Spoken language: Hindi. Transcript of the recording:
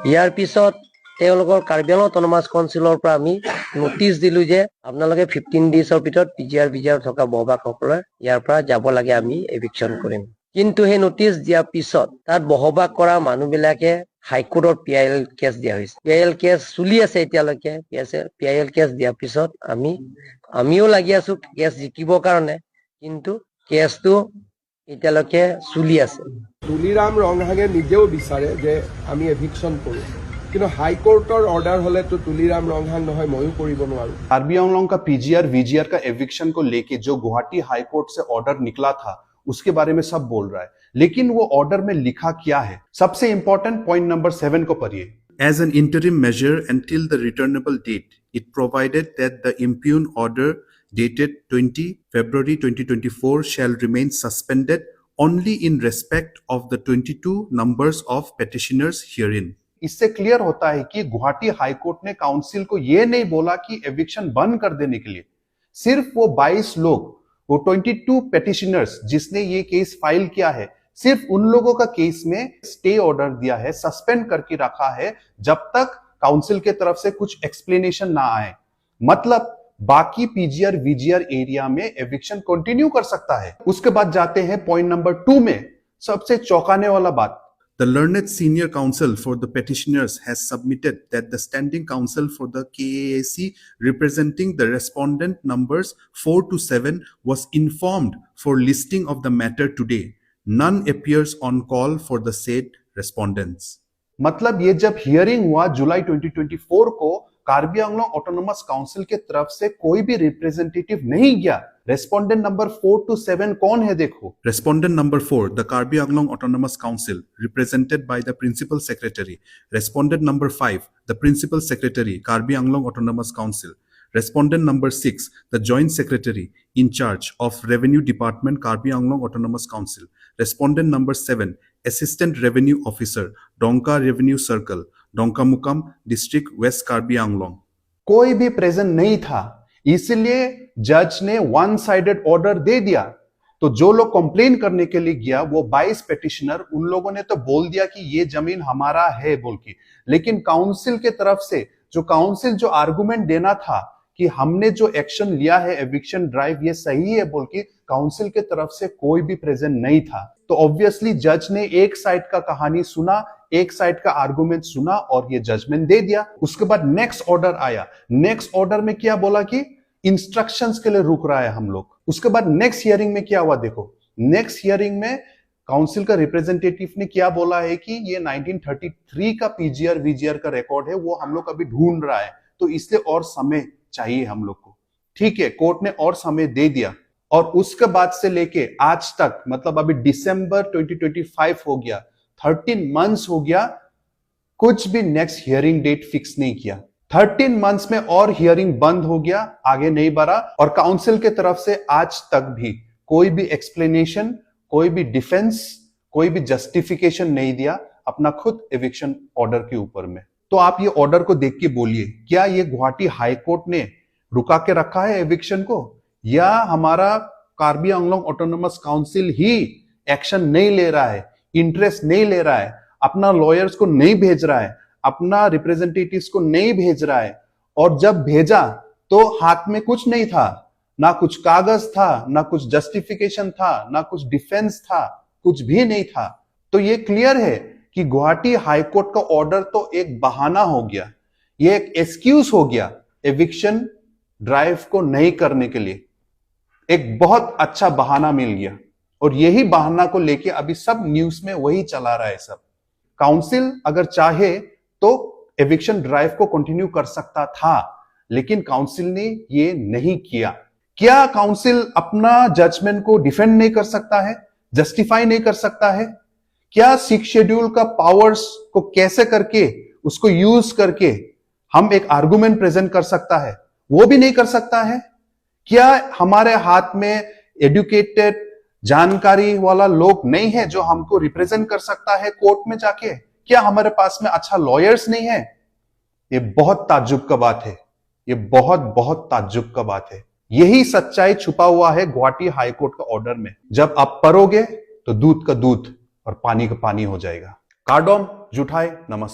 ইয়াৰ পিছত তেওঁলোকৰ কাৰ্বি আংলং অট'নমাছ কাউন্সিলৰ পৰা আমি নোটিছ দিলো যে আপোনালোকে 15 ডেজৰ ভিতৰত পিজিআৰ থকা বসবাসকলে ইয়াৰ পৰা যাব লাগে, আমি এভিকশ্যন কৰিম। কিন্তু সেই নোটিছ দিয়াৰ পিছত তাত বসবাস কৰা মানুহবিলাকে হাইকোৰ্টত PIL কেছ দিয়া হৈছে। PIL কেছ চলি আছে এতিয়ালৈকে। PIL কেছ দিয়াৰ পিছত আমিও লাগি আছো কেছ জিকিবৰ কাৰণে, কিন্তু কেছটো এতিয়ালৈকে চলি আছে। তুলিৰাম ৰংহাঙে নিজেও বিচাৰে যে আমি এভিকশ্যন কৰোঁ, কিন্তু হাইকোर्टर ऑर्डर होले तो तुलीराम रंगहांग নহয়, ময়ো কৰিব নোৱাৰো। कार्बी आंगलों का PGR VGR का एविक्शन को लेके जो गुवाहाटी हाई कोर्ट से ऑर्डर निकला था उसके बारे में सब बोल रहा है, लेकिन वो ऑर्डर में लिखा क्या है? सबसे इंपॉर्टेंट पॉइंट नंबर 7 को पढ़िए। As an interim measure until the returnable date, it provided that the impugn order dated 20 February 2024 shall remain suspended only in respect of the 22 numbers of petitioners herein. इससे क्लियर होता है कि गुवाहाटी हाई कोर्ट ने काउंसिल को यह नहीं बोला कि एविक्शन बंद कर देने के लिए, सिर्फ वो 22 लोग, वो 22 पेटिशनर्स जिसने ये केस फाइल किया है, सिर्फ उन लोगों का केस में स्टे ऑर्डर दिया है, सस्पेंड करके रखा है जब तक काउंसिल के तरफ से कुछ एक्सप्लेनेशन ना आए। मतलब बाकी पीजीआर वीजीआर एरिया में एविक्शन कंटिन्यू कर सकता है। उसके बाद जाते हैं पॉइंट नंबर 2 में, सबसे चौंकाने वाला बात। The learned senior counsel for the petitioners has submitted that the standing counsel for the KAAC representing the respondent numbers 4 to 7 was informed for listing of the matter today. None appears on call for the said respondents. मतलब ये जब हियरिंग हुआ जुलाई 2024 को, कार्बी आंगलों ऑटोनोमस काउंसिल के तरफ से कोई भी रिप्रेजेंटेटिव नहीं गया। रेस्पोंडेंट नंबर 4 to 7 कौन है देखो। Respondent number 4, the Karbi Anglong autonomous council represented by the principal secretary. Respondent number 5, the principal secretary Karbi Anglong autonomous council. Respondent number 6, the Joint Secretary in charge of Revenue Department, Karbi Anglong Autonomous Council. Respondent number 7, Assistant Revenue Officer, Donka Revenue Circle, Donka Mukam District, West Karbi Anglong. कोई भी प्रेजेंट नहीं था, इसलिए जज ने वन साइडेड ऑर्डर दे दिया। तो जो लोग कंप्लेन करने के लिए गया, वो 22 पेटिशनर, उन लोगों ने तो बोल दिया कि ये जमीन हमारा है बोल के, लेकिन काउंसिल के तरफ से जो आर्गुमेंट देना था कि हमने जो एक्शन लिया है एविक्शन ड्राइव ये सही है बोल के, काउंसिल के तरफ से कोई भी प्रेजेंट नहीं था। तो ऑब्वियसली जज ने एक साइड का कहानी सुना, एक साइड का आर्गुमेंट सुना और ये जजमेंट दे दिया। उसके बाद नेक्स्ट ऑर्डर आया। नेक्स्ट ऑर्डर में क्या बोला कि इंस्ट्रक्शंस के लिए रुक रहा है हम लोग। उसके बाद नेक्स्ट हियरिंग में क्या हुआ देखो। नेक्स्ट हियरिंग में काउंसिल का रिप्रेजेंटेटिव ने क्या बोला है कि ये 1933 का पीजीआर वीजीआर का रिकॉर्ड है, वो हम लोग अभी ढूंढ रहा है, तो इसलिए और समय चाहिए हम लोग को। ठीक है, कोर्ट ने और समय दे दिया। और उसके बाद से लेके आज तक, मतलब अभी दिसंबर 2025 हो गया, 13 मंथ्स हो गया, कुछ भी नेक्स्ट हियरिंग डेट फिक्स नहीं किया। 13 मंथ्स में और हियरिंग बंद हो गया, आगे नहीं बढ़ा। और काउंसिल के तरफ से आज तक भी कोई भी एक्सप्लेनेशन, कोई भी डिफेंस, कोई भी जस्टिफिकेशन नहीं दिया अपना खुद एविक्शन ऑर्डर के ऊपर में। तो आप ये ऑर्डर को देख के बोलिए, क्या ये गुवाहाटी हाई कोर्ट ने रुका के रखा है एविक्शन को, या हमारा कार्बी आंगलोंग ऑटोनोमस काउंसिल ही एक्शन नहीं ले रहा है, इंटरेस्ट नहीं ले रहा है, अपना लॉयर्स को नहीं भेज रहा है, अपना रिप्रेजेंटेटिव्स को नहीं भेज रहा है, और जब भेजा तो हाथ में कुछ नहीं था, ना कुछ कागज था, ना कुछ जस्टिफिकेशन था, ना कुछ डिफेंस था, कुछ भी नहीं था। तो ये क्लियर है कि गुवाहाटी हाई कोर्ट का ऑर्डर तो एक बहाना हो गया, ये एक एक्सक्यूज हो गया एविक्शन ड्राइव को नहीं करने के लिए। एक बहुत अच्छा बहाना मिल गया, और यही बहाना को लेके अभी सब न्यूज में वही चला रहा है सब। काउंसिल अगर चाहे तो एविक्शन ड्राइव को कंटिन्यू कर सकता था, लेकिन काउंसिल ने ये नहीं किया। क्या काउंसिल अपना जजमेंट को डिफेंड नहीं कर सकता है, जस्टिफाई नहीं कर सकता है? क्या 6 शेड्यूल का पावर्स को कैसे करके उसको यूज करके हम एक आर्गुमेंट प्रेजेंट कर सकता है, वो भी नहीं कर सकता है? क्या हमारे हाथ में एडुकेटेड जानकारी वाला लोग नहीं है जो हमको रिप्रेजेंट कर सकता है कोर्ट में जाके? क्या हमारे पास में अच्छा लॉयर्स नहीं है? ये बहुत ताज्जुब का बात है, ये बहुत बहुत ताज्जुब का बात है। यही सच्चाई छुपा हुआ है गुवाहाटी हाई कोर्ट का ऑर्डर में। जब आप पढ़ोगे तो दूध का दूध और पानी का पानी हो जाएगा। कार्डोम जुठाई, नमस्ते।